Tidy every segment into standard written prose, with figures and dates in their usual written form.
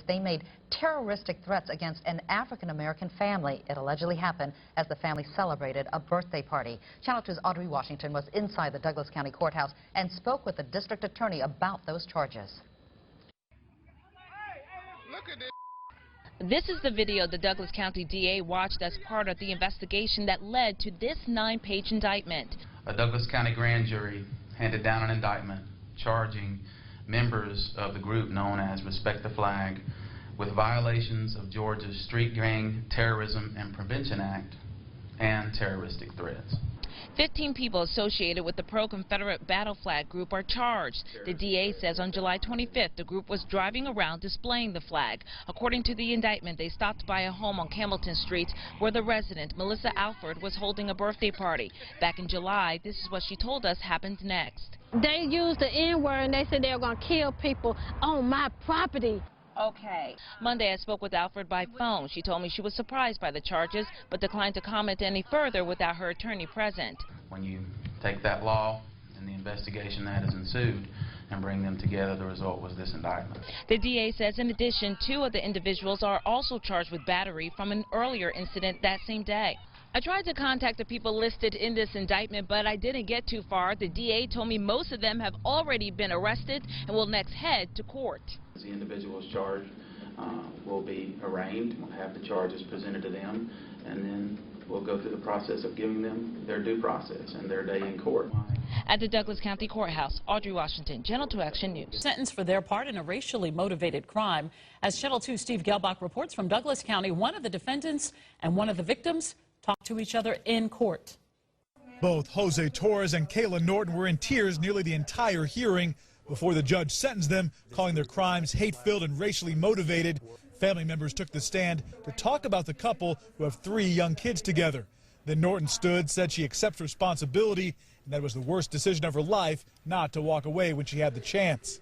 They made terroristic threats against an African-American family. It allegedly happened as the family celebrated a birthday party. Channel 2's Audrey Washington was inside the Douglas County Courthouse and spoke with the district attorney about those charges. Look at this. This is the video the Douglas County DA watched as part of the investigation that led to this 9-page indictment. A Douglas County grand jury handed down an indictment charging members of the group known as Respect the Flag with violations of Georgia's Street Gang Terrorism and Prevention Act and terroristic threats. 15 people associated with the pro-Confederate battle flag group are charged. The DA says on July 25th, the group was driving around displaying the flag. According to the indictment, they stopped by a home on Campbellton Street where the resident, Melissa Alford, was holding a birthday party. Back in July, this is what she told us happened next. They used the N-word and they said they were going to kill people on my property. Okay. Monday, I spoke with Alfred by phone. She told me she was surprised by the charges, but declined to comment any further without her attorney present. When you take that law and the investigation that has ensued and bring them together, the result was this indictment. The DA says in addition, 2 of the individuals are also charged with battery from an earlier incident that same day. I tried to contact the people listed in this indictment, but I didn't get too far. The DA told me most of them have already been arrested and will next head to court. The individuals charged will be arraigned. We'll have the charges presented to them, and then we'll go through the process of giving them their due process and their day in court. At the Douglas County Courthouse, Audrey Washington, Channel 2 Action News. Sentenced for their part in a racially motivated crime. As Channel 2's Steve Gelbach reports from Douglas County, one of the defendants and one of the victims talked to each other in court. Both Jose Torres and Kayla Norton were in tears nearly the entire hearing before the judge sentenced them, calling their crimes hate-filled and racially motivated. Family members took the stand to talk about the couple who have 3 young kids together. Then Norton stood, said she accepts responsibility, and that it was the worst decision of her life not to walk away when she had the chance.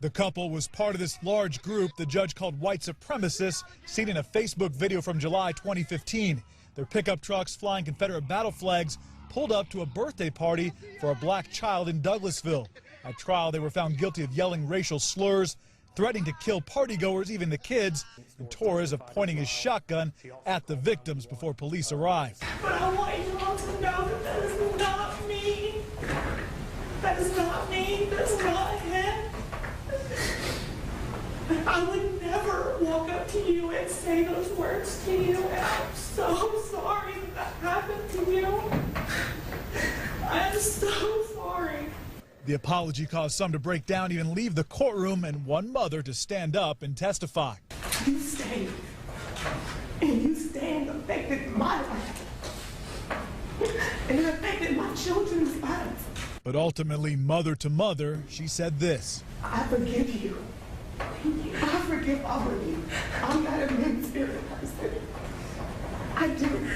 The couple was part of this large group the judge called white supremacists, seen in a Facebook video from July 2015. Their pickup trucks flying Confederate battle flags pulled up to a birthday party for a black child in Douglasville. At trial, they were found guilty of yelling racial slurs, threatening to kill partygoers, even the kids, and Torres of pointing his shotgun at the victims before police arrived. But I want you all to know that that is not me. That is not me. That's not him. I would never walk up to you and say those words to you, and I'm so sorry that happened to you. I'm so sorry. The apology caused some to break down, even leave the courtroom, and one mother to stand up and testify. You stayed, and you stayed affected my life, and it affected my children's lives. But ultimately, mother to mother, she said this. I forgive you. I forgive all of you. I'm not a mean-spirited person. I do.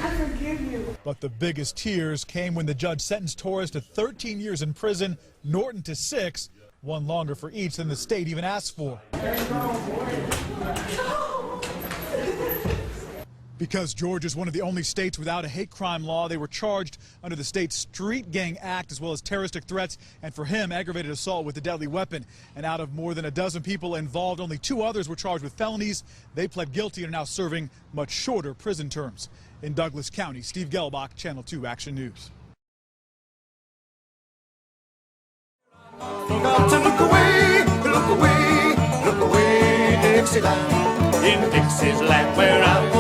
I forgive you. But the biggest tears came when the judge sentenced Torres to 13 years in prison, Norton to 6, one longer for each than the state even asked for. Because Georgia is one of the only states without a hate crime law, they were charged under the state's Street Gang Act as well as terroristic threats, and for him, aggravated assault with a deadly weapon. And out of more than a dozen people involved, only 2 others were charged with felonies. They pled guilty and are now serving much shorter prison terms. In Douglas County, Steve Gelbach, Channel 2 Action News. Look away, look away, look away, Dixieland. In Dixie's land where I'm